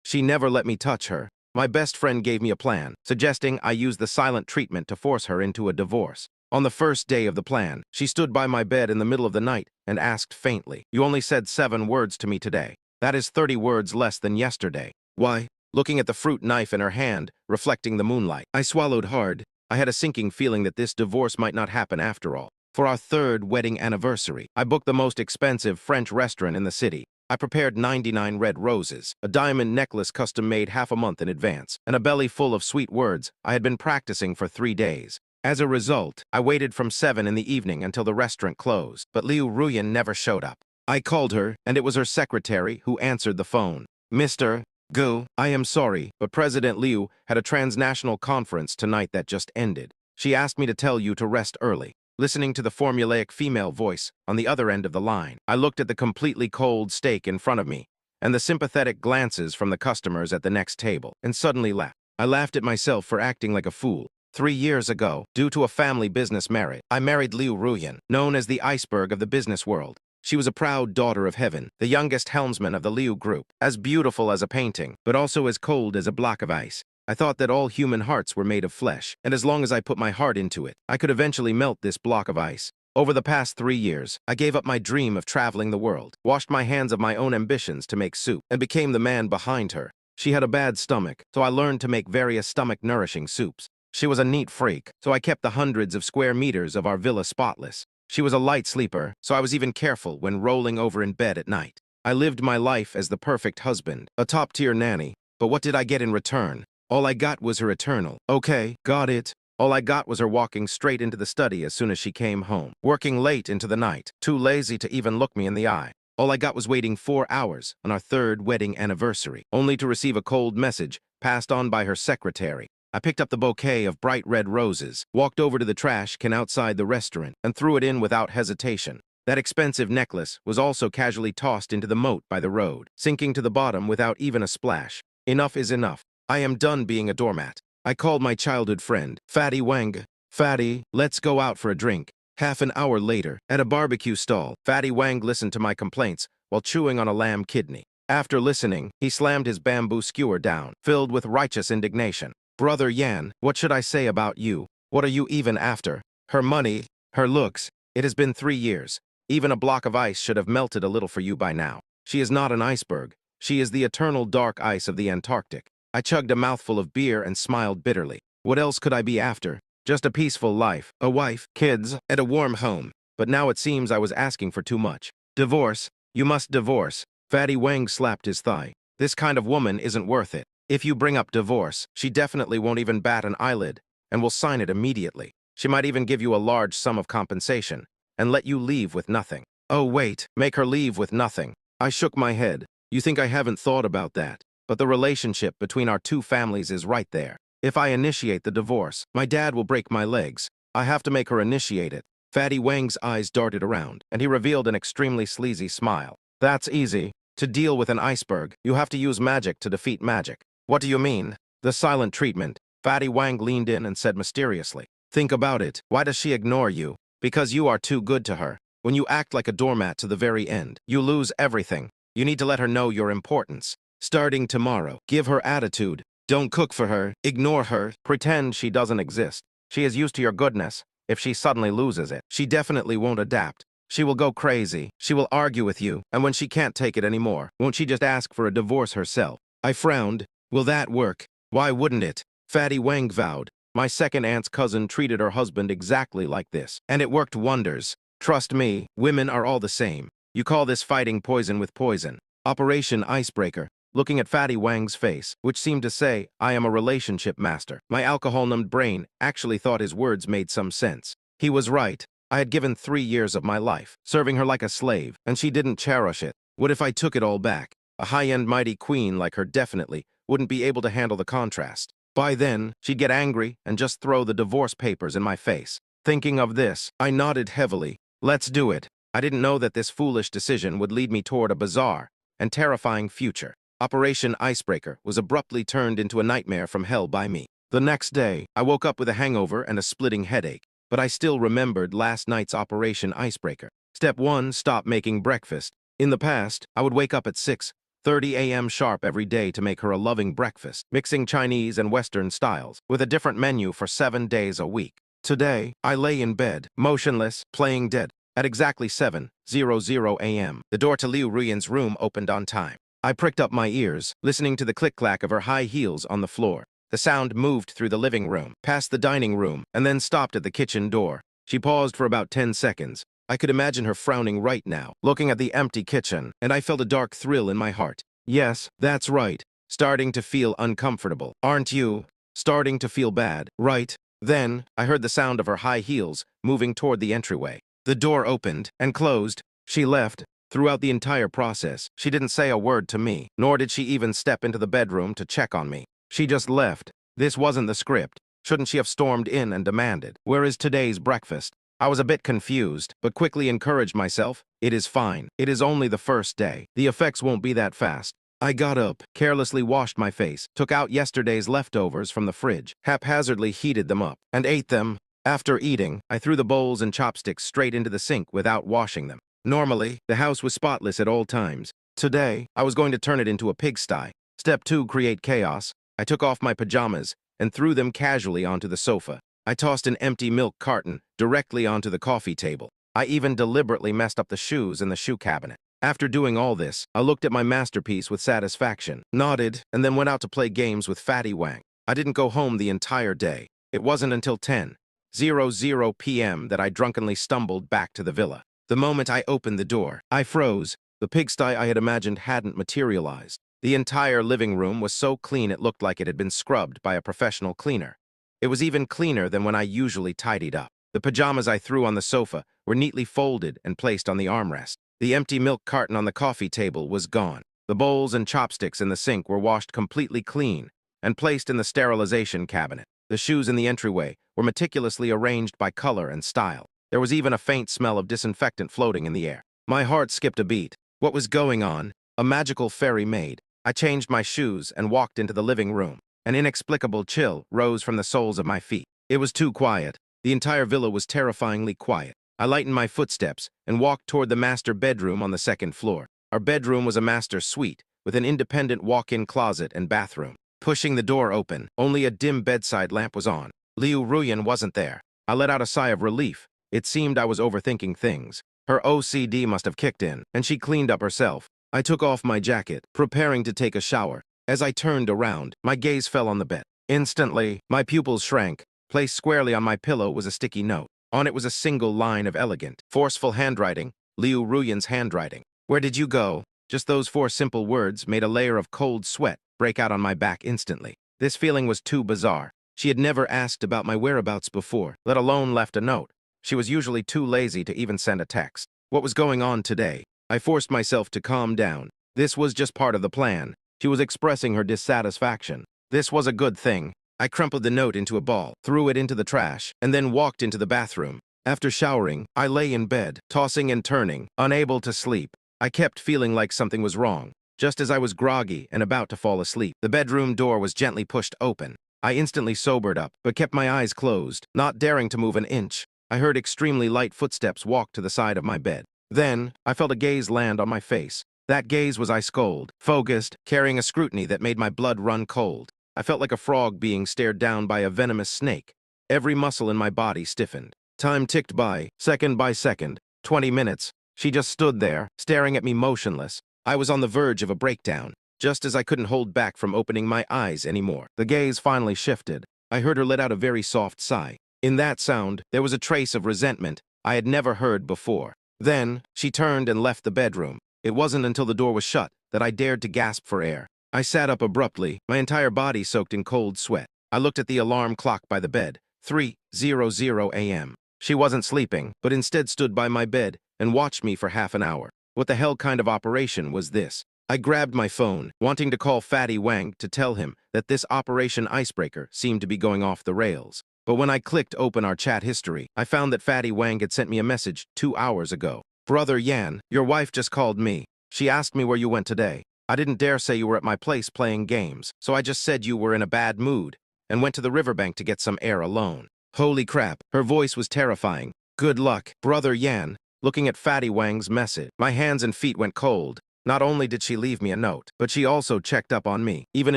She never let me touch her. My best friend gave me a plan, suggesting I use the silent treatment to force her into a divorce. On the first day of the plan, she stood by my bed in the middle of the night and asked faintly, "You only said 7 words to me today. That is 30 words less than yesterday. Why?" Looking at the fruit knife in her hand, reflecting the moonlight, I swallowed hard. I had a sinking feeling that this divorce might not happen after all. For our 3rd wedding anniversary, I booked the most expensive French restaurant in the city. I prepared 99 red roses, a diamond necklace custom-made half a month in advance, and a belly full of sweet words I had been practicing for 3 days. As a result, I waited from 7 in the evening until the restaurant closed, but Liu Ruyan never showed up. I called her, and it was her secretary who answered the phone. "Mr. Gu, I am sorry, but President Liu had a transnational conference tonight that just ended. She asked me to tell you to rest early." Listening to the formulaic female voice on the other end of the line, I looked at the completely cold steak in front of me and the sympathetic glances from the customers at the next table, and suddenly laughed. I laughed at myself for acting like a fool. 3 years ago, due to a family business merit, I married Liu Ruyan, known as the iceberg of the business world. She was a proud daughter of heaven, the youngest helmsman of the Liu group, as beautiful as a painting, but also as cold as a block of ice. I thought that all human hearts were made of flesh, and as long as I put my heart into it, I could eventually melt this block of ice. Over the past 3 years, I gave up my dream of traveling the world, washed my hands of my own ambitions to make soup, and became the man behind her. She had a bad stomach, so I learned to make various stomach-nourishing soups. She was a neat freak, so I kept the hundreds of square meters of our villa spotless. She was a light sleeper, so I was even careful when rolling over in bed at night. I lived my life as the perfect husband, a top-tier nanny, but what did I get in return? All I got was her eternal, "Okay, got it." All I got was her walking straight into the study as soon as she came home, working late into the night, too lazy to even look me in the eye. All I got was waiting 4 hours on our 3rd wedding anniversary, only to receive a cold message passed on by her secretary. I picked up the bouquet of bright red roses, walked over to the trash can outside the restaurant, and threw it in without hesitation. That expensive necklace was also casually tossed into the moat by the road, sinking to the bottom without even a splash. Enough is enough. I am done being a doormat. I called my childhood friend, Fatty Wang. "Fatty, let's go out for a drink." Half an hour later, at a barbecue stall, Fatty Wang listened to my complaints while chewing on a lamb kidney. After listening, he slammed his bamboo skewer down, filled with righteous indignation. "Brother Yan, what should I say about you? What are you even after? Her money? Her looks? It has been 3 years. Even a block of ice should have melted a little for you by now. She is not an iceberg. She is the eternal dark ice of the Antarctic." I chugged a mouthful of beer and smiled bitterly. What else could I be after? Just a peaceful life, a wife, kids, and a warm home. But now it seems I was asking for too much. "Divorce? You must divorce." Fatty Wang slapped his thigh. "This kind of woman isn't worth it. If you bring up divorce, she definitely won't even bat an eyelid and will sign it immediately. She might even give you a large sum of compensation and let you leave with nothing." "Oh wait, make her leave with nothing." I shook my head. "You think I haven't thought about that? But the relationship between our 2 families is right there. If I initiate the divorce, my dad will break my legs. I have to make her initiate it." Fatty Wang's eyes darted around, and he revealed an extremely sleazy smile. "That's easy. To deal with an iceberg, you have to use magic to defeat magic." "What do you mean?" "The silent treatment." Fatty Wang leaned in and said mysteriously, "Think about it. Why does she ignore you? Because you are too good to her. When you act like a doormat to the very end, you lose everything. You need to let her know your importance. Starting tomorrow, give her attitude. Don't cook for her, ignore her, pretend she doesn't exist. She is used to your goodness. If she suddenly loses it, she definitely won't adapt. She will go crazy. She will argue with you, and when she can't take it anymore, won't she just ask for a divorce herself?" I frowned. "Will that work?" "Why wouldn't it?" Fatty Wang vowed. "My second aunt's cousin treated her husband exactly like this, and it worked wonders. Trust me, women are all the same. You call this fighting poison with poison. Operation Icebreaker." Looking at Fatty Wang's face, which seemed to say, "I am a relationship master," my alcohol-numbed brain actually thought his words made some sense. He was right. I had given 3 years of my life, serving her like a slave, and she didn't cherish it. What if I took it all back? A high-end mighty queen like her definitely wouldn't be able to handle the contrast. By then, she'd get angry and just throw the divorce papers in my face. Thinking of this, I nodded heavily. "Let's do it." I didn't know that this foolish decision would lead me toward a bizarre and terrifying future. Operation Icebreaker was abruptly turned into a nightmare from hell by me. The next day, I woke up with a hangover and a splitting headache, but I still remembered last night's Operation Icebreaker. Step 1, stop making breakfast. In the past, I would wake up at 6, 8:30 a.m. sharp every day to make her a loving breakfast, mixing Chinese and Western styles, with a different menu for 7 days a week. Today, I lay in bed, motionless, playing dead. At exactly 7:00 a.m., the door to Liu Ruyan's room opened on time. I pricked up my ears, listening to the click-clack of her high heels on the floor. The sound moved through the living room, past the dining room, and then stopped at the kitchen door. She paused for about 10 seconds. I could imagine her frowning right now, looking at the empty kitchen, and I felt a dark thrill in my heart. Yes, that's right. Starting to feel uncomfortable. Aren't you? Starting to feel bad, right? Then, I heard the sound of her high heels moving toward the entryway. The door opened and closed. She left. Throughout the entire process, she didn't say a word to me, nor did she even step into the bedroom to check on me. She just left. This wasn't the script. Shouldn't she have stormed in and demanded, "Where is today's breakfast?" I was a bit confused, but quickly encouraged myself. It is fine. It is only the first day. The effects won't be that fast. I got up, carelessly washed my face, took out yesterday's leftovers from the fridge, haphazardly heated them up, and ate them. After eating, I threw the bowls and chopsticks straight into the sink without washing them. Normally, the house was spotless at all times. Today, I was going to turn it into a pigsty. Step 2, create chaos. I took off my pajamas and threw them casually onto the sofa. I tossed an empty milk carton directly onto the coffee table. I even deliberately messed up the shoes in the shoe cabinet. After doing all this, I looked at my masterpiece with satisfaction, nodded, and then went out to play games with Fatty Wang. I didn't go home the entire day. It wasn't until 10:00 p.m. that I drunkenly stumbled back to the villa. The moment I opened the door, I froze. The pigsty I had imagined hadn't materialized. The entire living room was so clean it looked like it had been scrubbed by a professional cleaner. It was even cleaner than when I usually tidied up. The pajamas I threw on the sofa were neatly folded and placed on the armrest. The empty milk carton on the coffee table was gone. The bowls and chopsticks in the sink were washed completely clean and placed in the sterilization cabinet. The shoes in the entryway were meticulously arranged by color and style. There was even a faint smell of disinfectant floating in the air. My heart skipped a beat. What was going on? A magical fairy maid. I changed my shoes and walked into the living room. An inexplicable chill rose from the soles of my feet. It was too quiet. The entire villa was terrifyingly quiet. I lightened my footsteps and walked toward the master bedroom on the second floor. Our bedroom was a master suite with an independent walk-in closet and bathroom. Pushing the door open, only a dim bedside lamp was on. Liu Ruyan wasn't there. I let out a sigh of relief. It seemed I was overthinking things. Her OCD must have kicked in, and she cleaned up herself. I took off my jacket, preparing to take a shower. As I turned around, my gaze fell on the bed. Instantly, my pupils shrank. Placed squarely on my pillow was a sticky note. On it was a single line of elegant, forceful handwriting, Liu Ruyan's handwriting. "Where did you go?" Just those 4 simple words made a layer of cold sweat break out on my back instantly. This feeling was too bizarre. She had never asked about my whereabouts before, let alone left a note. She was usually too lazy to even send a text. What was going on today? I forced myself to calm down. This was just part of the plan. She was expressing her dissatisfaction. This was a good thing. I crumpled the note into a ball, threw it into the trash, and then walked into the bathroom. After showering, I lay in bed, tossing and turning, unable to sleep. I kept feeling like something was wrong. Just as I was groggy and about to fall asleep, the bedroom door was gently pushed open. I instantly sobered up, but kept my eyes closed, not daring to move an inch. I heard extremely light footsteps walk to the side of my bed. Then, I felt a gaze land on my face. That gaze was ice cold, focused, carrying a scrutiny that made my blood run cold. I felt like a frog being stared down by a venomous snake. Every muscle in my body stiffened. Time ticked by, second by second. 20 minutes. She just stood there, staring at me motionless. I was on the verge of a breakdown. Just as I couldn't hold back from opening my eyes anymore, the gaze finally shifted. I heard her let out a very soft sigh. In that sound, there was a trace of resentment I had never heard before. Then, she turned and left the bedroom. It wasn't until the door was shut that I dared to gasp for air. I sat up abruptly, my entire body soaked in cold sweat. I looked at the alarm clock by the bed. 3:00 a.m. She wasn't sleeping, but instead stood by my bed and watched me for half an hour. What the hell kind of operation was this? I grabbed my phone, wanting to call Fatty Wang to tell him that this Operation Icebreaker seemed to be going off the rails. But when I clicked open our chat history, I found that Fatty Wang had sent me a message 2 hours ago. "Brother Yan, your wife just called me. She asked me where you went today. I didn't dare say you were at my place playing games, so I just said you were in a bad mood and went to the riverbank to get some air alone." Holy crap, her voice was terrifying. "Good luck, Brother Yan." Looking at Fatty Wang's message, my hands and feet went cold. Not only did she leave me a note, but she also checked up on me, even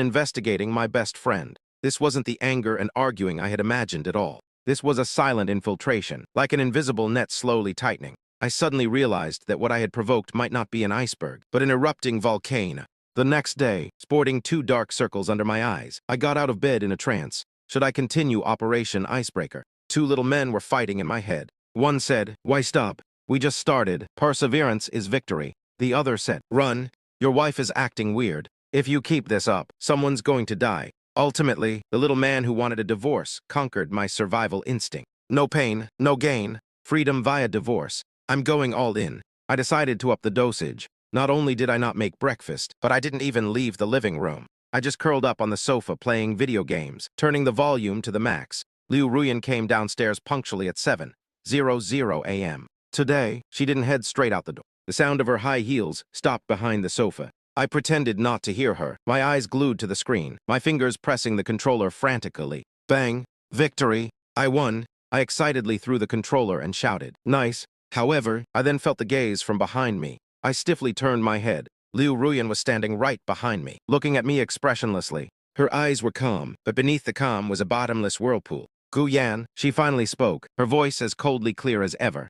investigating my best friend. This wasn't the anger and arguing I had imagined at all. This was a silent infiltration, like an invisible net slowly tightening. I suddenly realized that what I had provoked might not be an iceberg, but an erupting volcano. The next day, sporting 2 dark circles under my eyes, I got out of bed in a trance. Should I continue Operation Icebreaker? 2 little men were fighting in my head. One said, "Why stop? We just started. Perseverance is victory." The other said, "Run. Your wife is acting weird. If you keep this up, someone's going to die." Ultimately, the little man who wanted a divorce conquered my survival instinct. No pain, no gain. Freedom via divorce. I'm going all in. I decided to up the dosage. Not only did I not make breakfast, but I didn't even leave the living room. I just curled up on the sofa playing video games, turning the volume to the max. Liu Ruyan came downstairs punctually at 7:00 a.m. Today, she didn't head straight out the door. The sound of her high heels stopped behind the sofa. I pretended not to hear her, my eyes glued to the screen, my fingers pressing the controller frantically. Bang! Victory! I won! I excitedly threw the controller and shouted, "Nice!" However, I then felt the gaze from behind me. I stiffly turned my head. Liu Ruyan was standing right behind me, looking at me expressionlessly. Her eyes were calm, but beneath the calm was a bottomless whirlpool. "Gu Yan," she finally spoke, her voice as coldly clear as ever.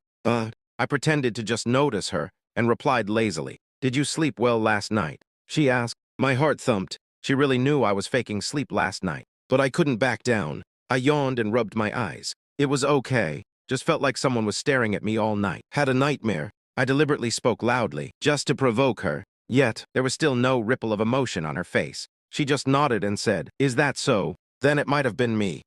I pretended to just notice her and replied lazily. "Did you sleep well last night?" she asked. My heart thumped. She really knew I was faking sleep last night. But I couldn't back down. I yawned and rubbed my eyes. It was okay. Just felt like someone was staring at me all night. Had a nightmare. I deliberately spoke loudly, just to provoke her. Yet, there was still no ripple of emotion on her face. She just nodded and said, "Is that so? Then it might have been me."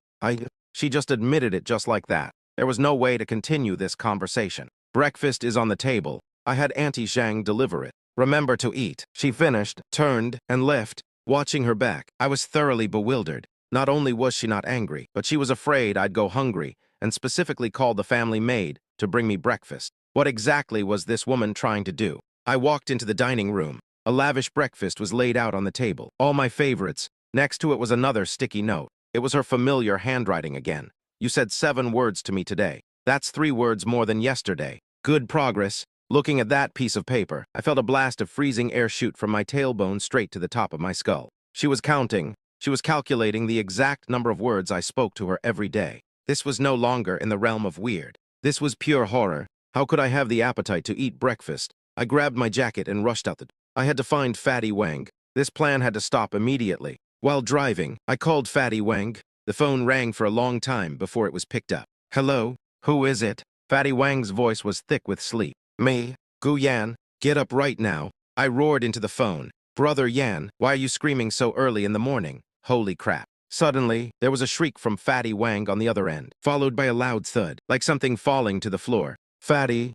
She just admitted it just like that. There was no way to continue this conversation. "Breakfast is on the table. I had Auntie Zhang deliver it. Remember to eat." She finished, turned, and left. Watching her back, I was thoroughly bewildered. Not only was she not angry, but she was afraid I'd go hungry, and specifically called the family maid to bring me breakfast. What exactly was this woman trying to do? I walked into the dining room. A lavish breakfast was laid out on the table. All my favorites. Next to it was another sticky note. It was her familiar handwriting again. "You said 7 words to me today. That's 3 words more than yesterday. Good progress." Looking at that piece of paper, I felt a blast of freezing air shoot from my tailbone straight to the top of my skull. She was counting. She was calculating the exact number of words I spoke to her every day. This was no longer in the realm of weird. This was pure horror. How could I have the appetite to eat breakfast? I grabbed my jacket and rushed out the door. I had to find Fatty Wang. This plan had to stop immediately. While driving, I called Fatty Wang. The phone rang for a long time before it was picked up. "Hello? Who is it?" Fatty Wang's voice was thick with sleep. "Me, Gu Yan. Get up right now." I roared into the phone. "Brother Yan, why are you screaming so early in the morning? Holy crap." Suddenly, there was a shriek from Fatty Wang on the other end, followed by a loud thud, like something falling to the floor. Fatty,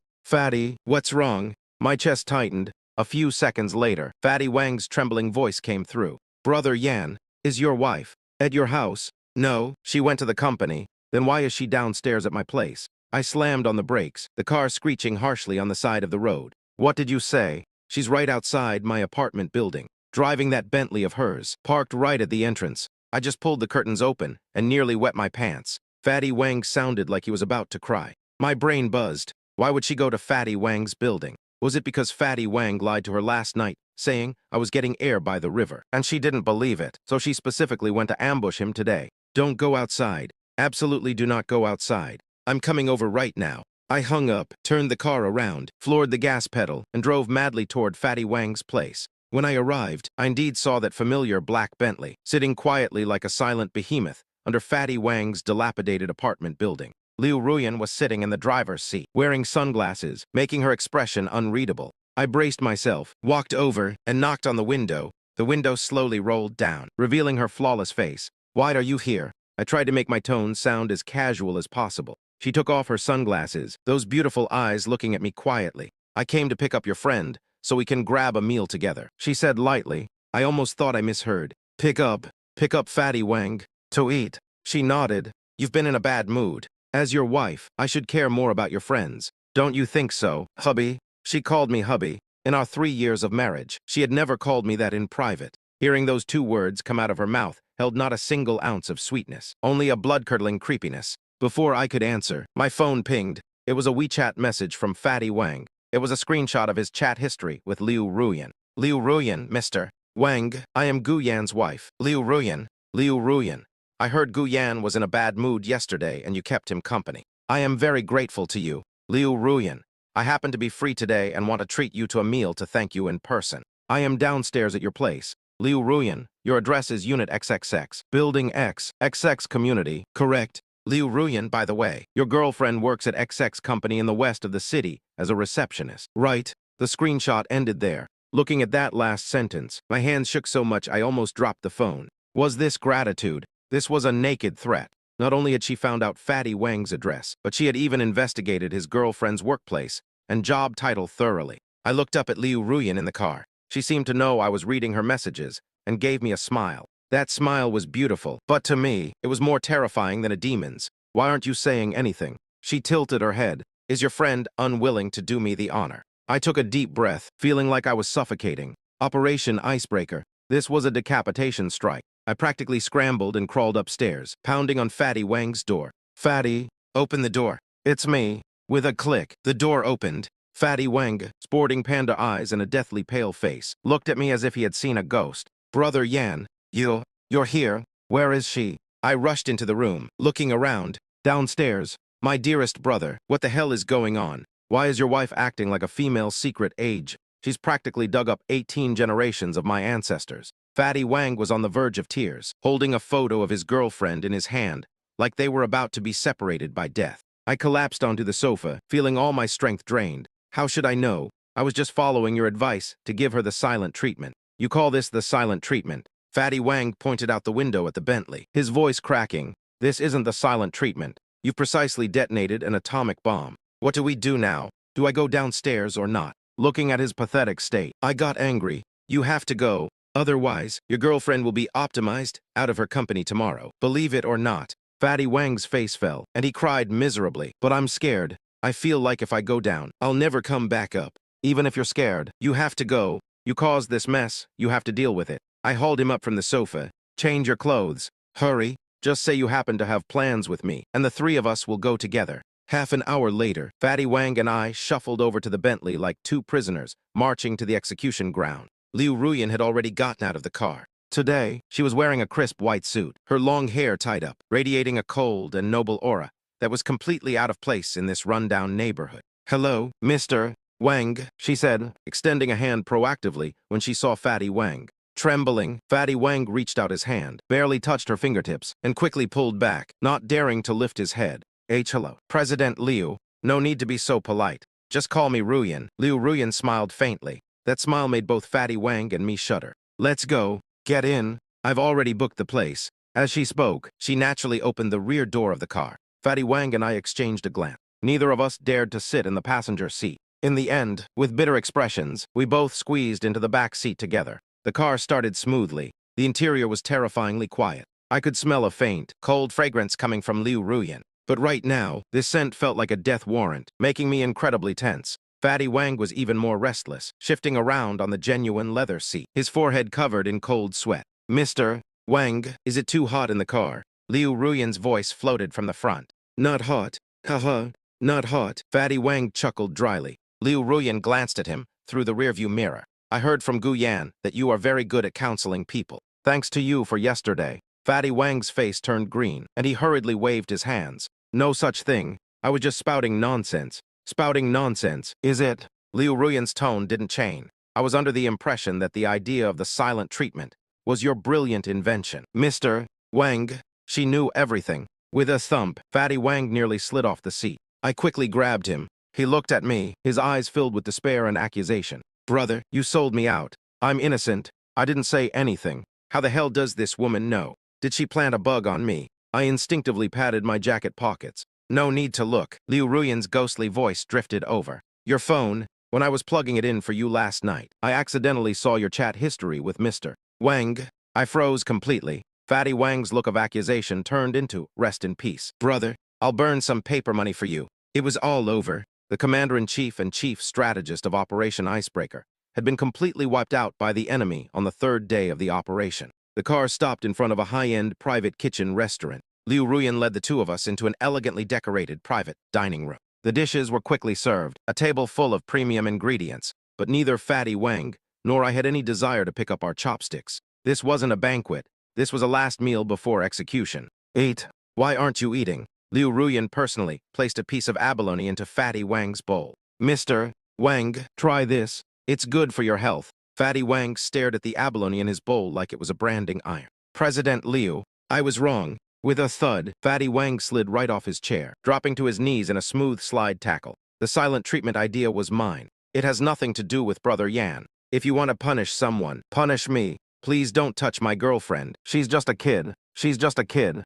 what's wrong?" My chest tightened. A few seconds later, Fatty Wang's trembling voice came through. "Brother Yan, is your wife at your house?" "No, she went to the company." "Then why is she downstairs at my place?" I slammed on the brakes, the car screeching harshly on the side of the road. "What did you say?" "She's right outside my apartment building, driving that Bentley of hers, parked right at the entrance." I just pulled the curtains open and nearly wet my pants. Fatty Wang sounded like he was about to cry. My brain buzzed. Why would she go to Fatty Wang's building? Was it because Fatty Wang lied to her last night, saying I was getting air by the river, and she didn't believe it, so she specifically went to ambush him today? "Don't go outside. Absolutely do not go outside. I'm coming over right now." I hung up, turned the car around, floored the gas pedal, and drove madly toward Fatty Wang's place. When I arrived, I indeed saw that familiar black Bentley, sitting quietly like a silent behemoth under Fatty Wang's dilapidated apartment building. Liu Ruyan was sitting in the driver's seat, wearing sunglasses, making her expression unreadable. I braced myself, walked over, and knocked on the window. The window slowly rolled down, revealing her flawless face. "Why are you here?" I tried to make my tone sound as casual as possible. She took off her sunglasses, those beautiful eyes looking at me quietly. "I came to pick up your friend, so we can grab a meal together," she said lightly. I almost thought I misheard. Pick up Fatty Wang. To eat." She nodded. "You've been in a bad mood. As your wife, I should care more about your friends. Don't you think so, hubby?" She called me hubby. In our 3 years of marriage, she had never called me that in private. Hearing those 2 words come out of her mouth held not a single ounce of sweetness, only a blood-curdling creepiness. Before I could answer, my phone pinged. It was a WeChat message from Fatty Wang. It was a screenshot of his chat history with Liu Ruyan. Liu Ruyan, Mr. Wang, I am Gu Yan's wife. Liu Ruyan. Liu Ruyan. I heard Gu Yan was in a bad mood yesterday and you kept him company. I am very grateful to you. Liu Ruyan. I happen to be free today and want to treat you to a meal to thank you in person. I am downstairs at your place. Liu Ruyan. Your address is Unit XXX, Building X, XX Community, correct? Liu Ruyan, by the way, your girlfriend works at XX Company in the west of the city as a receptionist, right? The screenshot ended there. Looking at that last sentence, my hands shook so much I almost dropped the phone. Was this gratitude? This was a naked threat. Not only had she found out Fatty Wang's address, but she had even investigated his girlfriend's workplace and job title thoroughly. I looked up at Liu Ruyan in the car. She seemed to know I was reading her messages and gave me a smile. That smile was beautiful, but to me, it was more terrifying than a demon's. Why aren't you saying anything? She tilted her head. Is your friend unwilling to do me the honor? I took a deep breath, feeling like I was suffocating. Operation Icebreaker. This was a decapitation strike. I practically scrambled and crawled upstairs, pounding on Fatty Wang's door. Fatty, open the door. It's me. With a click, the door opened. Fatty Wang, sporting panda eyes and a deathly pale face, looked at me as if he had seen a ghost. Brother Yan, you're here. Where is she? I rushed into the room, looking around. Downstairs. My dearest brother, what the hell is going on? Why is your wife acting like a female secret age? She's practically dug up 18 generations of my ancestors. Fatty Wang was on the verge of tears, holding a photo of his girlfriend in his hand, like they were about to be separated by death. I collapsed onto the sofa, feeling all my strength drained. How should I know? I was just following your advice to give her the silent treatment. You call this the silent treatment? Fatty Wang pointed out the window at the Bentley, his voice cracking. This isn't the silent treatment. You've precisely detonated an atomic bomb. What do we do now? Do I go downstairs or not? Looking at his pathetic state, I got angry. You have to go. Otherwise, your girlfriend will be optimized out of her company tomorrow. Believe it or not. Fatty Wang's face fell, and he cried miserably. But I'm scared. I feel like if I go down, I'll never come back up. Even if you're scared, you have to go. You caused this mess. You have to deal with it. I hauled him up from the sofa. Change your clothes. Hurry. Just say you happen to have plans with me, and the three of us will go together. Half an hour later, Fatty Wang and I shuffled over to the Bentley like two prisoners, marching to the execution ground. Liu Ruyan had already gotten out of the car. Today, she was wearing a crisp white suit, her long hair tied up, radiating a cold and noble aura that was completely out of place in this rundown neighborhood. Hello, Mr. Wang, she said, extending a hand proactively when she saw Fatty Wang. Trembling, Fatty Wang reached out his hand, barely touched her fingertips, and quickly pulled back, not daring to lift his head. Hello. President Liu, no need to be so polite. Just call me Ruyan. Liu Ruyan smiled faintly. That smile made both Fatty Wang and me shudder. Let's go. Get in. I've already booked the place. As she spoke, she naturally opened the rear door of the car. Fatty Wang and I exchanged a glance. Neither of us dared to sit in the passenger seat. In the end, with bitter expressions, we both squeezed into the back seat together. The car started smoothly. The interior was terrifyingly quiet. I could smell a faint, cold fragrance coming from Liu Ruyan. But right now, this scent felt like a death warrant, making me incredibly tense. Fatty Wang was even more restless, shifting around on the genuine leather seat, his forehead covered in cold sweat. Mr. Wang, is it too hot in the car? Liu Ruyan's voice floated from the front. Not hot. Haha, not hot. Fatty Wang chuckled dryly. Liu Ruyan glanced at him through the rearview mirror. I heard from Gu Yan that you are very good at counseling people. Thanks to you for yesterday. Fatty Wang's face turned green, and he hurriedly waved his hands. No such thing. I was just spouting nonsense. Spouting nonsense, is it? Liu Ruyan's tone didn't change. I was under the impression that the idea of the silent treatment was your brilliant invention. Mr. Wang, she knew everything. With a thump, Fatty Wang nearly slid off the seat. I quickly grabbed him. He looked at me, his eyes filled with despair and accusation. Brother, you sold me out. I'm innocent. I didn't say anything. How the hell does this woman know? Did she plant a bug on me? I instinctively patted my jacket pockets. No need to look. Liu Ruyan's ghostly voice drifted over. Your phone. When I was plugging it in for you last night, I accidentally saw your chat history with Mr. Wang. I froze completely. Fatty Wang's look of accusation turned into rest in peace. Brother, I'll burn some paper money for you. It was all over. The commander-in-chief and chief strategist of Operation Icebreaker had been completely wiped out by the enemy on the third day of the operation. The car stopped in front of a high-end private kitchen restaurant. Liu Ruyan led the two of us into an elegantly decorated private dining room. The dishes were quickly served, a table full of premium ingredients, but neither Fatty Wang nor I had any desire to pick up our chopsticks. This wasn't a banquet. This was a last meal before execution. Eat. Why aren't you eating? Liu Ruyan personally placed a piece of abalone into Fatty Wang's bowl. Mr. Wang, try this. It's good for your health. Fatty Wang stared at the abalone in his bowl like it was a branding iron. President Liu, I was wrong. With a thud, Fatty Wang slid right off his chair, dropping to his knees in a smooth slide tackle. The silent treatment idea was mine. It has nothing to do with Brother Yan. If you want to punish someone, punish me. Please don't touch my girlfriend. She's just a kid. She's just a kid.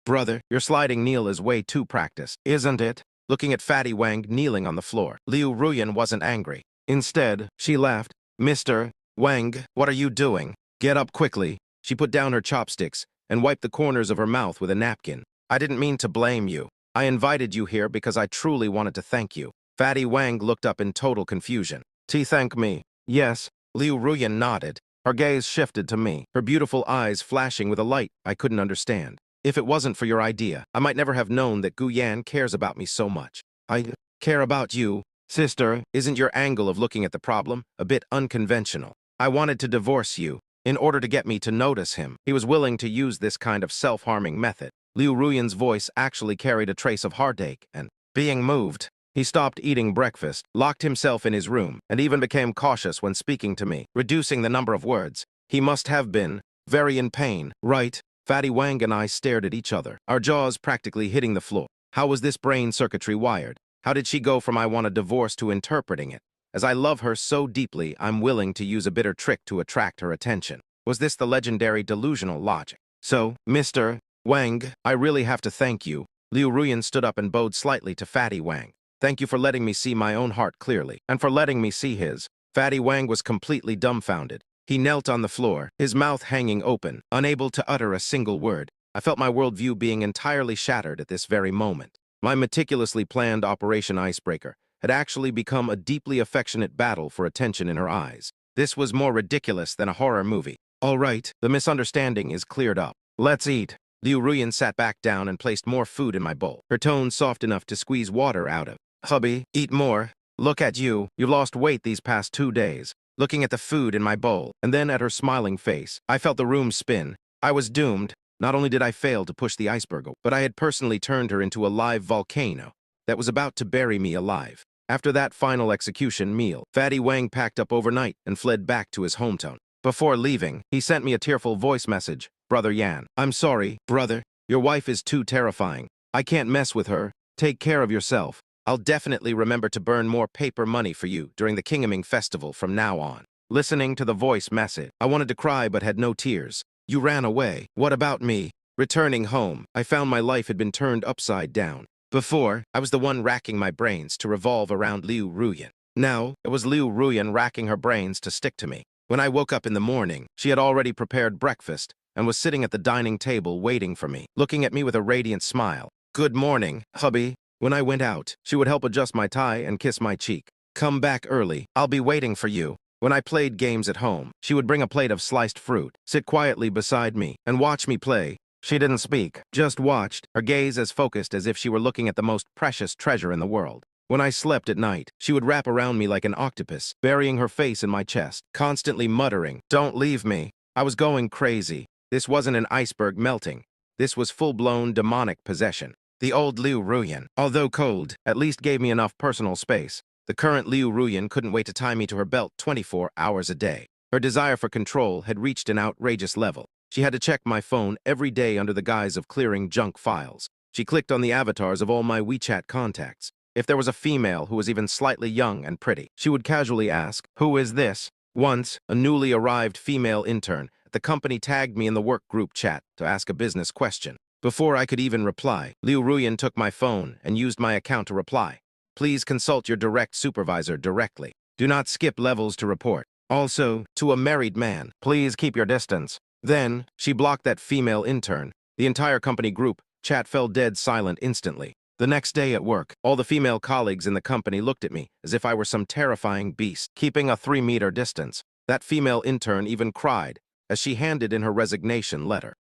Brother, your sliding kneel is way too practiced, isn't it? Looking at Fatty Wang kneeling on the floor, Liu Ruyan wasn't angry. Instead, she laughed. Mr. Wang, what are you doing? Get up quickly. She put down her chopsticks and wiped the corners of her mouth with a napkin. I didn't mean to blame you. I invited you here because I truly wanted to thank you. Fatty Wang looked up in total confusion. Thank me? Yes. Liu Ruyan nodded. Her gaze shifted to me, her beautiful eyes flashing with a light I couldn't understand. If it wasn't for your idea, I might never have known that Gu Yan cares about me so much. I care about you. Sister, isn't your angle of looking at the problem a bit unconventional? I wanted to divorce you in order to get me to notice him. He was willing to use this kind of self-harming method. Liu Ruyan's voice actually carried a trace of heartache and being moved. He stopped eating breakfast, locked himself in his room, and even became cautious when speaking to me, reducing the number of words. He must have been very in pain, right? Fatty Wang and I stared at each other, our jaws practically hitting the floor. How was this brain circuitry wired? How did she go from I want a divorce to interpreting it? As I love her so deeply, I'm willing to use a bitter trick to attract her attention. Was this the legendary delusional logic? So, Mr. Wang, I really have to thank you. Liu Ruyan stood up and bowed slightly to Fatty Wang. Thank you for letting me see my own heart clearly, and for letting me see his. Fatty Wang was completely dumbfounded. He knelt on the floor, his mouth hanging open, unable to utter a single word. I felt my worldview being entirely shattered at this very moment. My meticulously planned Operation Icebreaker had actually become a deeply affectionate battle for attention in her eyes. This was more ridiculous than a horror movie. All right, the misunderstanding is cleared up. Let's eat. Liu Ruyan sat back down and placed more food in my bowl, her tone soft enough to squeeze water out of. Hubby, eat more. Look at you. You've lost weight these past 2 days. Looking at the food in my bowl, and then at her smiling face, I felt the room spin. I was doomed. Not only did I fail to push the iceberg, but I had personally turned her into a live volcano that was about to bury me alive. After that final execution meal, Fatty Wang packed up overnight and fled back to his hometown. Before leaving, he sent me a tearful voice message. Brother Yan, I'm sorry, brother. Your wife is too terrifying. I can't mess with her. Take care of yourself. I'll definitely remember to burn more paper money for you during the Kingaming Festival from now on. Listening to the voice message, I wanted to cry but had no tears. You ran away. What about me? Returning home, I found my life had been turned upside down. Before, I was the one racking my brains to revolve around Liu Ruyan. Now, it was Liu Ruyan racking her brains to stick to me. When I woke up in the morning, she had already prepared breakfast and was sitting at the dining table waiting for me, looking at me with a radiant smile. Good morning, hubby. When I went out, she would help adjust my tie and kiss my cheek. Come back early. I'll be waiting for you. When I played games at home, she would bring a plate of sliced fruit, sit quietly beside me, and watch me play. She didn't speak, just watched, her gaze as focused as if she were looking at the most precious treasure in the world. When I slept at night, she would wrap around me like an octopus, burying her face in my chest, constantly muttering, "Don't leave me." I was going crazy. This wasn't an iceberg melting. This was full-blown demonic possession. The old Liu Ruyan, although cold, at least gave me enough personal space. The current Liu Ruyan couldn't wait to tie me to her belt 24 hours a day. Her desire for control had reached an outrageous level. She had to check my phone every day under the guise of clearing junk files. She clicked on the avatars of all my WeChat contacts. If there was a female who was even slightly young and pretty, she would casually ask, "Who is this?" Once, a newly arrived female intern at the company tagged me in the work group chat to ask a business question. Before I could even reply, Liu Ruyan took my phone and used my account to reply. Please consult your direct supervisor directly. Do not skip levels to report. Also, to a married man, please keep your distance. Then, she blocked that female intern. The entire company group chat fell dead silent instantly. The next day at work, all the female colleagues in the company looked at me as if I were some terrifying beast, keeping a 3-meter distance. That female intern even cried as she handed in her resignation letter.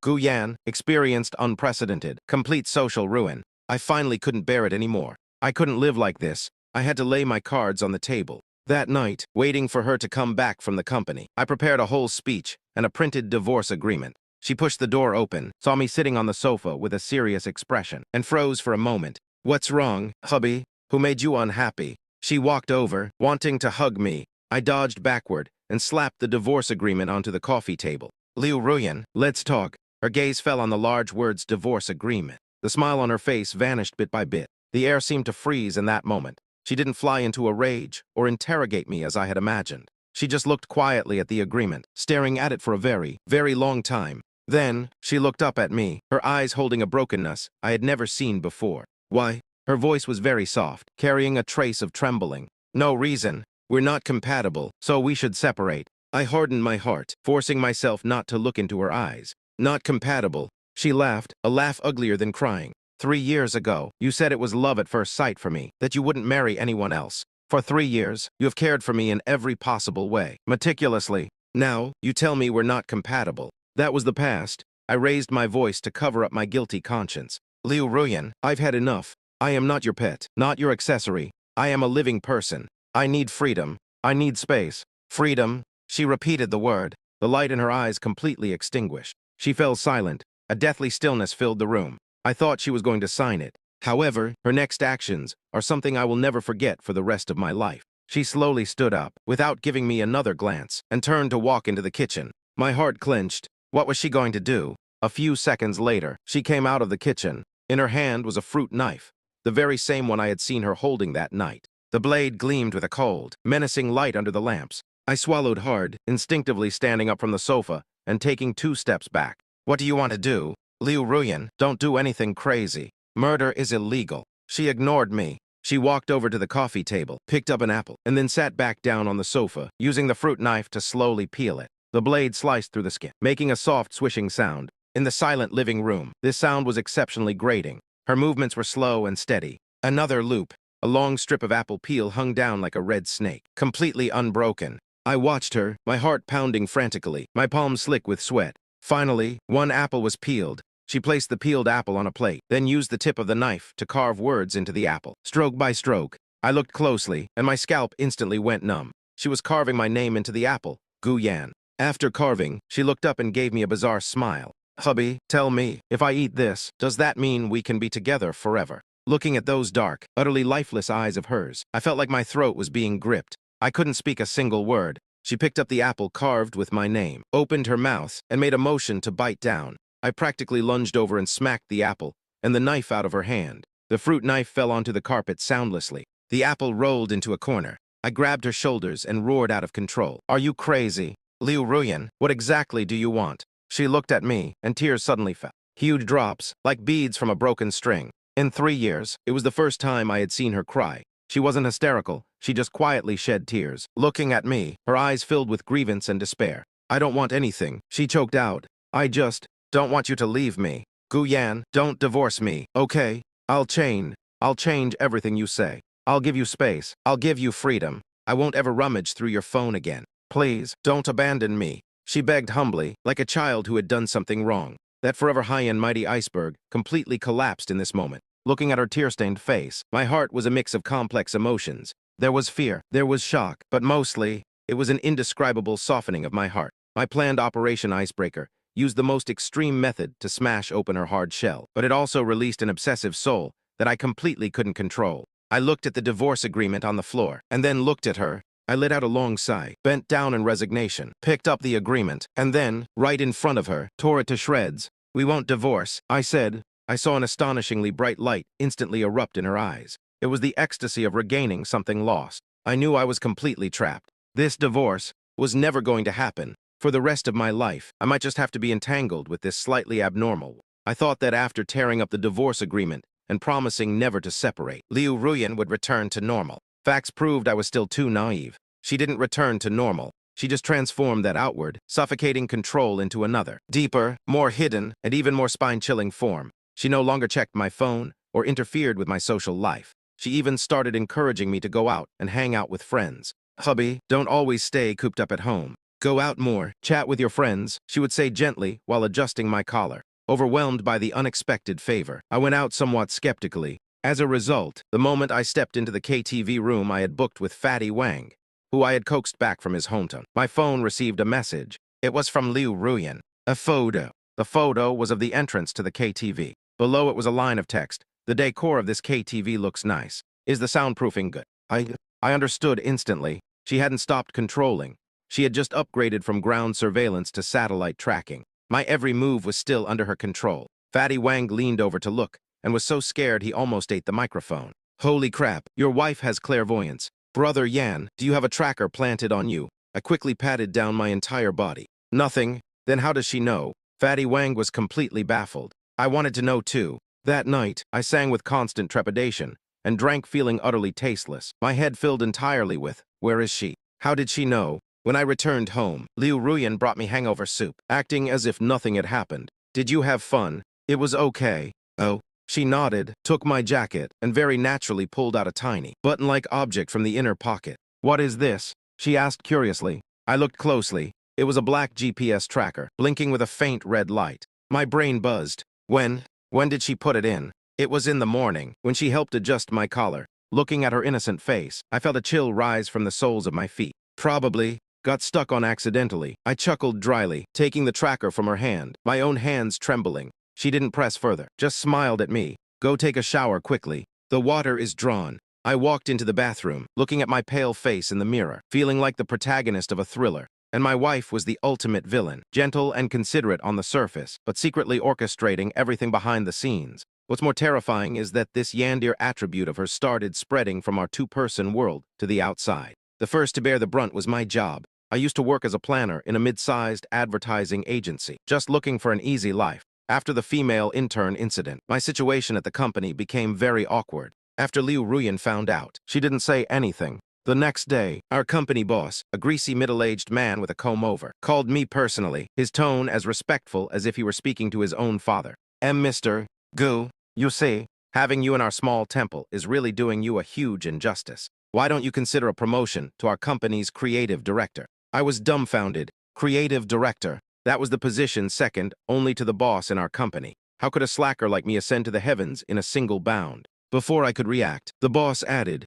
Gu Yan experienced unprecedented, complete social ruin. I finally couldn't bear it anymore. I couldn't live like this. I had to lay my cards on the table. That night, waiting for her to come back from the company, I prepared a whole speech and a printed divorce agreement. She pushed the door open, saw me sitting on the sofa with a serious expression, and froze for a moment. "What's wrong, hubby? Who made you unhappy?" She walked over, wanting to hug me. I dodged backward and slapped the divorce agreement onto the coffee table. "Liu Ruyan, let's talk." Her gaze fell on the large words divorce agreement. The smile on her face vanished bit by bit. The air seemed to freeze in that moment. She didn't fly into a rage or interrogate me as I had imagined. She just looked quietly at the agreement, staring at it for a very, very long time. Then, she looked up at me, her eyes holding a brokenness I had never seen before. "Why?" Her voice was very soft, carrying a trace of trembling. "No reason. We're not compatible, so we should separate." I hardened my heart, forcing myself not to look into her eyes. "Not compatible." She laughed, a laugh uglier than crying. 3 years ago, you said it was love at first sight for me, that you wouldn't marry anyone else. For 3 years, you have cared for me in every possible way, meticulously. Now, you tell me we're not compatible. That was the past. I raised my voice to cover up my guilty conscience. "Liu Ruyan, I've had enough. I am not your pet, not your accessory. I am a living person. I need freedom. I need space." "Freedom?" She repeated the word, the light in her eyes completely extinguished. She fell silent. A deathly stillness filled the room. I thought she was going to sign it. However, her next actions are something I will never forget for the rest of my life. She slowly stood up, without giving me another glance, and turned to walk into the kitchen. My heart clenched. What was she going to do? A few seconds later, she came out of the kitchen. In her hand was a fruit knife, the very same one I had seen her holding that night. The blade gleamed with a cold, menacing light under the lamps. I swallowed hard, instinctively standing up from the sofa and taking 2 steps back. "What do you want to do?" "Liu Ruyan, don't do anything crazy. Murder is illegal." She ignored me. She walked over to the coffee table, picked up an apple, and then sat back down on the sofa, using the fruit knife to slowly peel it. The blade sliced through the skin, making a soft swishing sound. In the silent living room, this sound was exceptionally grating. Her movements were slow and steady. Another loop. A long strip of apple peel hung down like a red snake, completely unbroken. I watched her, my heart pounding frantically, my palms slick with sweat. Finally, one apple was peeled. She placed the peeled apple on a plate, then used the tip of the knife to carve words into the apple, stroke by stroke. I looked closely, and my scalp instantly went numb. She was carving my name into the apple, Gu Yan. After carving, she looked up and gave me a bizarre smile. "Hubby, tell me, if I eat this, does that mean we can be together forever?" Looking at those dark, utterly lifeless eyes of hers, I felt like my throat was being gripped. I couldn't speak a single word. She picked up the apple carved with my name, opened her mouth, and made a motion to bite down. I practically lunged over and smacked the apple and the knife out of her hand. The fruit knife fell onto the carpet soundlessly. The apple rolled into a corner. I grabbed her shoulders and roared out of control. "Are you crazy? Liu Ruyan, what exactly do you want?" She looked at me, and tears suddenly fell. Huge drops, like beads from a broken string. In 3 years, it was the first time I had seen her cry. She wasn't hysterical. She just quietly shed tears. Looking at me, her eyes filled with grievance and despair. "I don't want anything," she choked out. "I just don't want you to leave me. Gu Yan, don't divorce me, okay? I'll change everything you say. I'll give you space. I'll give you freedom. I won't ever rummage through your phone again. Please, don't abandon me." She begged humbly, like a child who had done something wrong. That forever high and mighty iceberg completely collapsed in this moment. Looking at her tear-stained face, my heart was a mix of complex emotions. There was fear, there was shock, but mostly, it was an indescribable softening of my heart. My planned Operation Icebreaker used the most extreme method to smash open her hard shell, but it also released an obsessive soul that I completely couldn't control. I looked at the divorce agreement on the floor, and then looked at her. I let out a long sigh, bent down in resignation, picked up the agreement, and then, right in front of her, tore it to shreds. "We won't divorce," I said. I saw an astonishingly bright light instantly erupt in her eyes. It was the ecstasy of regaining something lost. I knew I was completely trapped. This divorce was never going to happen. For the rest of my life, I might just have to be entangled with this slightly abnormal. I thought that after tearing up the divorce agreement and promising never to separate, Liu Ruyan would return to normal. Facts proved I was still too naive. She didn't return to normal. She just transformed that outward, suffocating control into another, deeper, more hidden, and even more spine-chilling form. She no longer checked my phone or interfered with my social life. She even started encouraging me to go out and hang out with friends. "Hubby, don't always stay cooped up at home. Go out more, chat with your friends," she would say gently while adjusting my collar. Overwhelmed by the unexpected favor, I went out somewhat skeptically. As a result, the moment I stepped into the KTV room I had booked with Fatty Wang, who I had coaxed back from his hometown. My phone received a message. It was from Liu Ruyan. A photo. The photo was of the entrance to the KTV. Below it was a line of text. The decor of this KTV looks nice. Is the soundproofing good? I understood instantly. She hadn't stopped controlling. She had just upgraded from ground surveillance to satellite tracking. My every move was still under her control. Fatty Wang leaned over to look, and was so scared he almost ate the microphone. Holy crap, your wife has clairvoyance. Brother Yan, do you have a tracker planted on you? I quickly patted down my entire body. Nothing. Then how does she know? Fatty Wang was completely baffled. I wanted to know too. That night, I sang with constant trepidation, and drank feeling utterly tasteless. My head filled entirely with, where is she? How did she know? When I returned home, Liu Ruyan brought me hangover soup, acting as if nothing had happened. Did you have fun? It was okay. Oh. She nodded, took my jacket, and very naturally pulled out a tiny, button-like object from the inner pocket. What is this? She asked curiously. I looked closely. It was a black GPS tracker, blinking with a faint red light. My brain buzzed. When did she put it in? It was in the morning, when she helped adjust my collar. Looking at her innocent face, I felt a chill rise from the soles of my feet. Probably got stuck on accidentally. I chuckled dryly, taking the tracker from her hand, my own hands trembling. She didn't press further, just smiled at me. Go take a shower quickly. The water is drawn. I walked into the bathroom, looking at my pale face in the mirror, feeling like the protagonist of a thriller. And my wife was the ultimate villain, gentle and considerate on the surface, but secretly orchestrating everything behind the scenes. What's more terrifying is that this yandere attribute of hers started spreading from our two-person world to the outside. The first to bear the brunt was my job. I used to work as a planner in a mid-sized advertising agency, just looking for an easy life. After the female intern incident, my situation at the company became very awkward. After Liu Ruyan found out, she didn't say anything. The next day, our company boss, a greasy middle-aged man with a comb-over, called me personally, his tone as respectful as if he were speaking to his own father. Mr. Gu, you see, having you in our small temple is really doing you a huge injustice. Why don't you consider a promotion to our company's creative director? I was dumbfounded. Creative director. That was the position second only to the boss in our company. How could a slacker like me ascend to the heavens in a single bound? Before I could react, the boss added,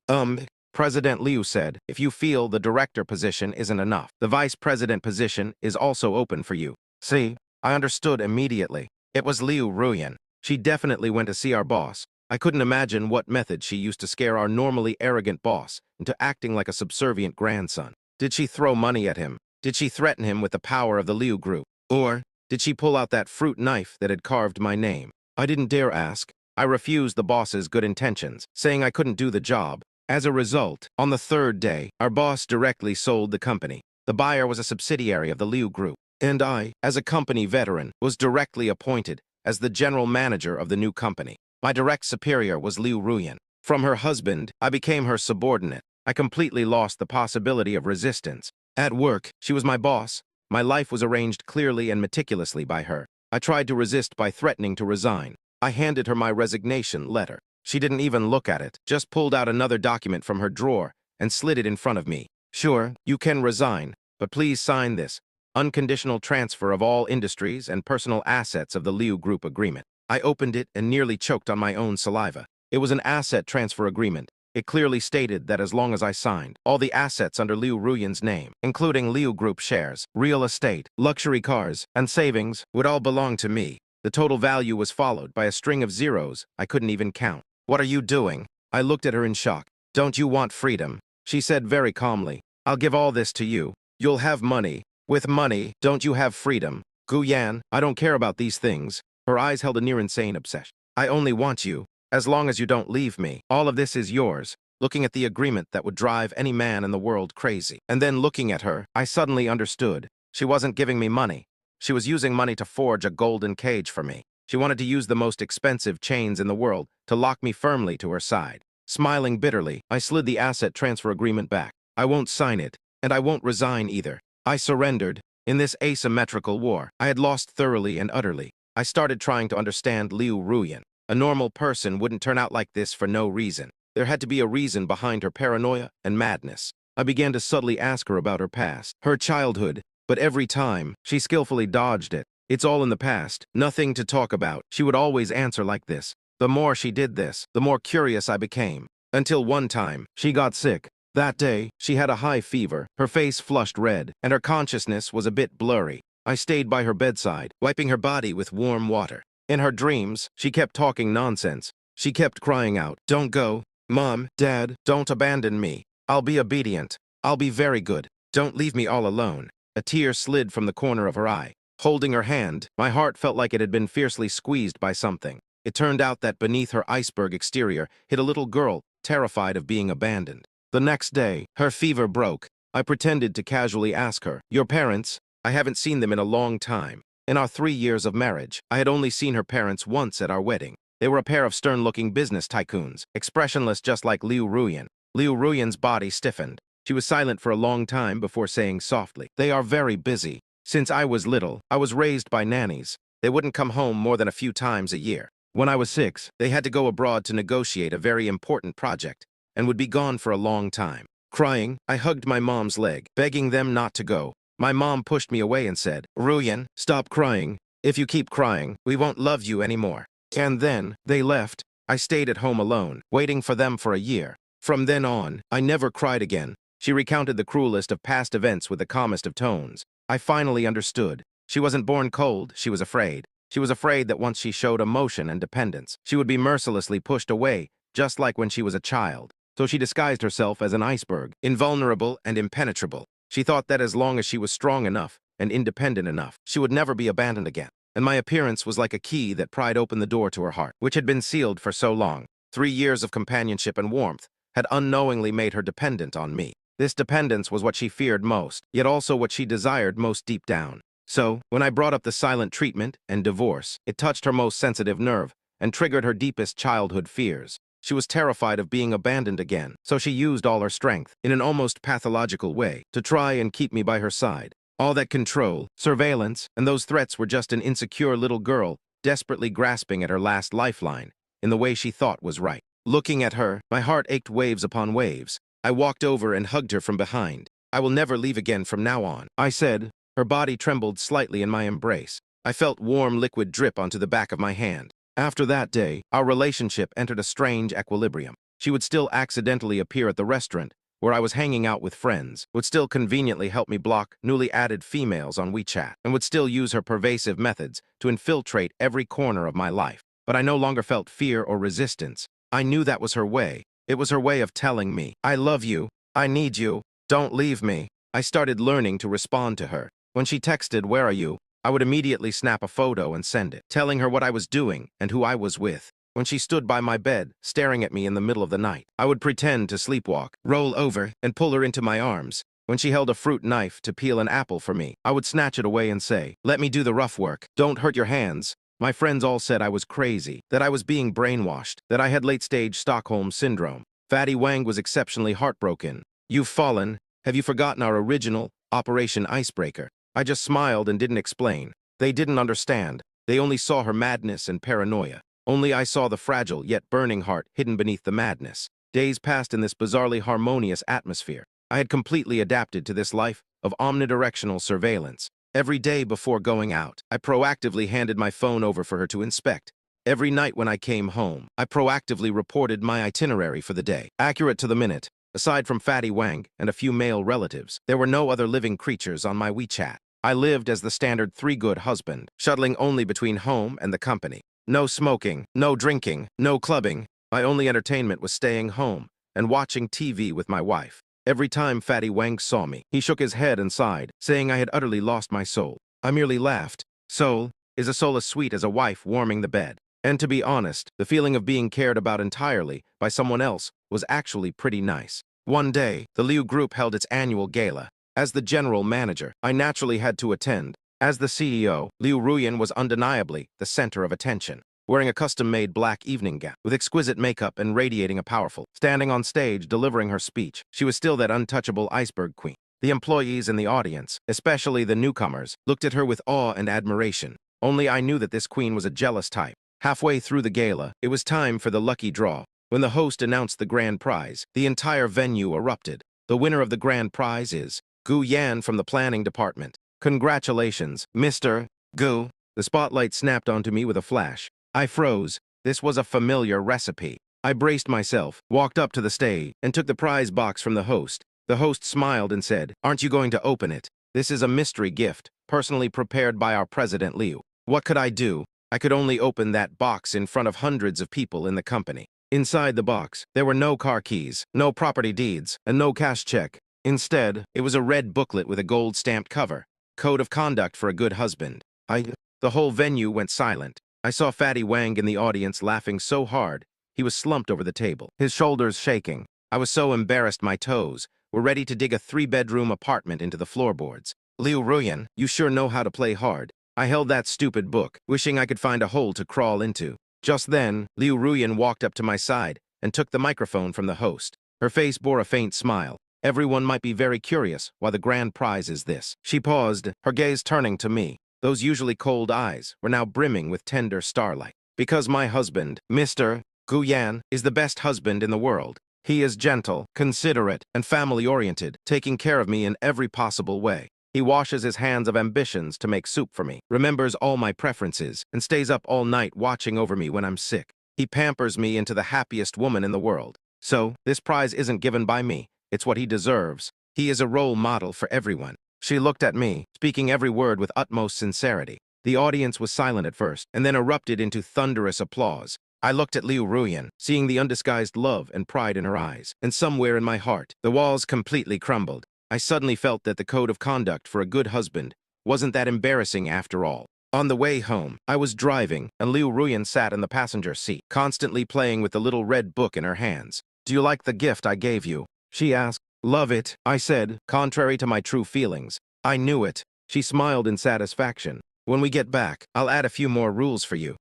President Liu said, if you feel the director position isn't enough, the vice president position is also open for you. See, I understood immediately. It was Liu Ruyan. She definitely went to see our boss. I couldn't imagine what method she used to scare our normally arrogant boss into acting like a subservient grandson. Did she throw money at him? Did she threaten him with the power of the Liu Group? Or did she pull out that fruit knife that had carved my name? I didn't dare ask. I refused the boss's good intentions, saying I couldn't do the job. As a result, on the third day, our boss directly sold the company. The buyer was a subsidiary of the Liu Group, and I, as a company veteran, was directly appointed as the general manager of the new company. My direct superior was Liu Ruyan. From her husband, I became her subordinate. I completely lost the possibility of resistance. At work, she was my boss. My life was arranged clearly and meticulously by her. I tried to resist by threatening to resign. I handed her my resignation letter. She didn't even look at it, just pulled out another document from her drawer and slid it in front of me. Sure, you can resign, but please sign this. Unconditional transfer of all industries and personal assets of the Liu Group agreement. I opened it and nearly choked on my own saliva. It was an asset transfer agreement. It clearly stated that as long as I signed, all the assets under Liu Ruyan's name, including Liu Group shares, real estate, luxury cars, and savings, would all belong to me. The total value was followed by a string of zeros I couldn't even count. What are you doing? I looked at her in shock. Don't you want freedom? She said very calmly. I'll give all this to you. You'll have money. With money, don't you have freedom? Guyan, I don't care about these things. Her eyes held a near-insane obsession. I only want you. As long as you don't leave me, all of this is yours. Looking at the agreement that would drive any man in the world crazy. And then looking at her, I suddenly understood. She wasn't giving me money. She was using money to forge a golden cage for me. She wanted to use the most expensive chains in the world to lock me firmly to her side. Smiling bitterly, I slid the asset transfer agreement back. I won't sign it, and I won't resign either. I surrendered. In this asymmetrical war, I had lost thoroughly and utterly. I started trying to understand Liu Ruyan. A normal person wouldn't turn out like this for no reason. There had to be a reason behind her paranoia and madness. I began to subtly ask her about her past, her childhood, but every time, she skillfully dodged it. It's all in the past, nothing to talk about. She would always answer like this. The more she did this, the more curious I became. Until one time, she got sick. That day, she had a high fever, her face flushed red, and her consciousness was a bit blurry. I stayed by her bedside, wiping her body with warm water. In her dreams, she kept talking nonsense. She kept crying out, "Don't go. Mom, Dad, don't abandon me. I'll be obedient. I'll be very good. Don't leave me all alone." A tear slid from the corner of her eye. Holding her hand, my heart felt like it had been fiercely squeezed by something. It turned out that beneath her iceberg exterior hid a little girl, terrified of being abandoned. The next day, her fever broke. I pretended to casually ask her, "Your parents?" I haven't seen them in a long time. In our 3 years of marriage, I had only seen her parents once at our wedding. They were a pair of stern-looking business tycoons, expressionless just like Liu Ruyan. Liu Ruyan's body stiffened. She was silent for a long time before saying softly, "They are very busy. Since I was little, I was raised by nannies. They wouldn't come home more than a few times a year. When I was 6, they had to go abroad to negotiate a very important project and would be gone for a long time." Crying, I hugged my mom's leg, begging them not to go. My mom pushed me away and said, "Ruyan, stop crying. If you keep crying, we won't love you anymore." And then, they left. I stayed at home alone, waiting for them for a year. From then on, I never cried again. She recounted the cruelest of past events with the calmest of tones. I finally understood. She wasn't born cold, she was afraid. She was afraid that once she showed emotion and dependence, she would be mercilessly pushed away, just like when she was a child. So she disguised herself as an iceberg, invulnerable and impenetrable. She thought that as long as she was strong enough and independent enough, she would never be abandoned again. And my appearance was like a key that pried open the door to her heart, which had been sealed for so long. 3 years of companionship and warmth had unknowingly made her dependent on me. This dependence was what she feared most, yet also what she desired most deep down. So, when I brought up the silent treatment and divorce, it touched her most sensitive nerve and triggered her deepest childhood fears. She was terrified of being abandoned again, so she used all her strength, in an almost pathological way, to try and keep me by her side. All that control, surveillance, and those threats were just an insecure little girl desperately grasping at her last lifeline in the way she thought was right. Looking at her, my heart ached waves upon waves. I walked over and hugged her from behind. "I will never leave again from now on," I said. Her body trembled slightly in my embrace. I felt warm liquid drip onto the back of my hand. After that day, our relationship entered a strange equilibrium. She would still accidentally appear at the restaurant where I was hanging out with friends, would still conveniently help me block newly added females on WeChat, and would still use her pervasive methods to infiltrate every corner of my life. But I no longer felt fear or resistance. I knew that was her way. It was her way of telling me, "I love you. I need you. Don't leave me." I started learning to respond to her. When she texted, "Where are you?" I would immediately snap a photo and send it, telling her what I was doing and who I was with. When she stood by my bed, staring at me in the middle of the night, I would pretend to sleepwalk, roll over, and pull her into my arms. When she held a fruit knife to peel an apple for me, I would snatch it away and say, "Let me do the rough work. Don't hurt your hands." My friends all said I was crazy, that I was being brainwashed, that I had late-stage Stockholm Syndrome. Fatty Wang was exceptionally heartbroken. "You've fallen. Have you forgotten our original, Operation Icebreaker?" I just smiled and didn't explain. They didn't understand. They only saw her madness and paranoia. Only I saw the fragile yet burning heart hidden beneath the madness. Days passed in this bizarrely harmonious atmosphere. I had completely adapted to this life of omnidirectional surveillance. Every day before going out, I proactively handed my phone over for her to inspect. Every night when I came home, I proactively reported my itinerary for the day, accurate to the minute. Aside from Fatty Wang and a few male relatives, there were no other living creatures on my WeChat. I lived as the standard 3-good husband, shuttling only between home and the company. No smoking, no drinking, no clubbing. My only entertainment was staying home and watching TV with my wife. Every time Fatty Wang saw me, he shook his head and sighed, saying I had utterly lost my soul. I merely laughed. Soul? Is a soul as sweet as a wife warming the bed? And to be honest, the feeling of being cared about entirely by someone else was actually pretty nice. One day, the Liu Group held its annual gala. As the general manager, I naturally had to attend. As the CEO, Liu Ruyan was undeniably the center of attention. Wearing a custom-made black evening gown, with exquisite makeup and radiating a powerful, standing on stage delivering her speech, she was still that untouchable iceberg queen. The employees in the audience, especially the newcomers, looked at her with awe and admiration. Only I knew that this queen was a jealous type. Halfway through the gala, it was time for the lucky draw. When the host announced the grand prize, the entire venue erupted. The winner of the grand prize is Gu Yan from the planning department. Congratulations, Mr. Gu. The spotlight snapped onto me with a flash. I froze. This was a familiar recipe. I braced myself, walked up to the stage, and took the prize box from the host. The host smiled and said, "Aren't you going to open it? This is a mystery gift, personally prepared by our President Liu." What could I do? I could only open that box in front of hundreds of people in the company. Inside the box, there were no car keys, no property deeds, and no cash check. Instead, it was a red booklet with a gold-stamped cover. Code of Conduct for a Good Husband. The whole venue went silent. I saw Fatty Wang in the audience laughing so hard, he was slumped over the table, his shoulders shaking. I was so embarrassed my toes were ready to dig a 3-bedroom apartment into the floorboards. Liu Ruyan, you sure know how to play hard. I held that stupid book, wishing I could find a hole to crawl into. Just then, Liu Ruyan walked up to my side and took the microphone from the host. Her face bore a faint smile. Everyone might be very curious why the grand prize is this. She paused, her gaze turning to me. Those usually cold eyes were now brimming with tender starlight. Because my husband, Mr. Guyan, is the best husband in the world. He is gentle, considerate, and family-oriented, taking care of me in every possible way. He washes his hands of ambitions to make soup for me, remembers all my preferences, and stays up all night watching over me when I'm sick. He pampers me into the happiest woman in the world. So, this prize isn't given by me. It's what he deserves. He is a role model for everyone. She looked at me, speaking every word with utmost sincerity. The audience was silent at first, and then erupted into thunderous applause. I looked at Liu Ruyan, seeing the undisguised love and pride in her eyes, and somewhere in my heart, the walls completely crumbled. I suddenly felt that the code of conduct for a good husband wasn't that embarrassing after all. On the way home, I was driving, and Liu Ruyan sat in the passenger seat, constantly playing with the little red book in her hands. "Do you like the gift I gave you?" she asked. "Love it," I said, contrary to my true feelings. "I knew it." She smiled in satisfaction. "When we get back, I'll add a few more rules for you."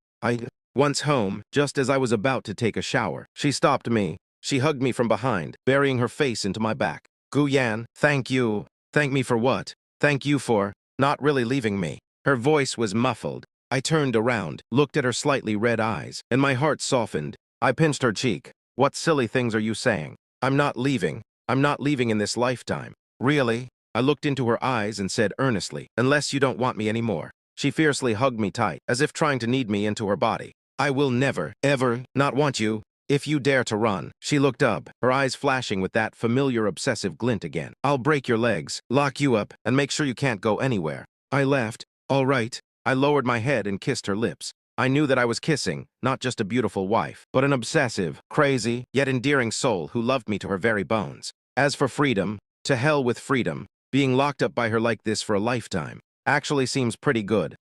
Once home, just as I was about to take a shower, she stopped me. She hugged me from behind, burying her face into my back. "Guyan, thank you." "Thank me for what?" "Thank you for not really leaving me." Her voice was muffled. I turned around, looked at her slightly red eyes, and my heart softened. I pinched her cheek. "What silly things are you saying? I'm not leaving. I'm not leaving in this lifetime." "Really?" I looked into her eyes and said earnestly, "Unless you don't want me anymore." She fiercely hugged me tight, as if trying to knead me into her body. "I will never, ever, not want you. If you dare to run." She looked up, her eyes flashing with that familiar obsessive glint again. "I'll break your legs, lock you up, and make sure you can't go anywhere." I laughed. "All right." I lowered my head and kissed her lips. I knew that I was kissing, not just a beautiful wife, but an obsessive, crazy, yet endearing soul who loved me to her very bones. As for freedom, to hell with freedom. Being locked up by her like this for a lifetime actually seems pretty good.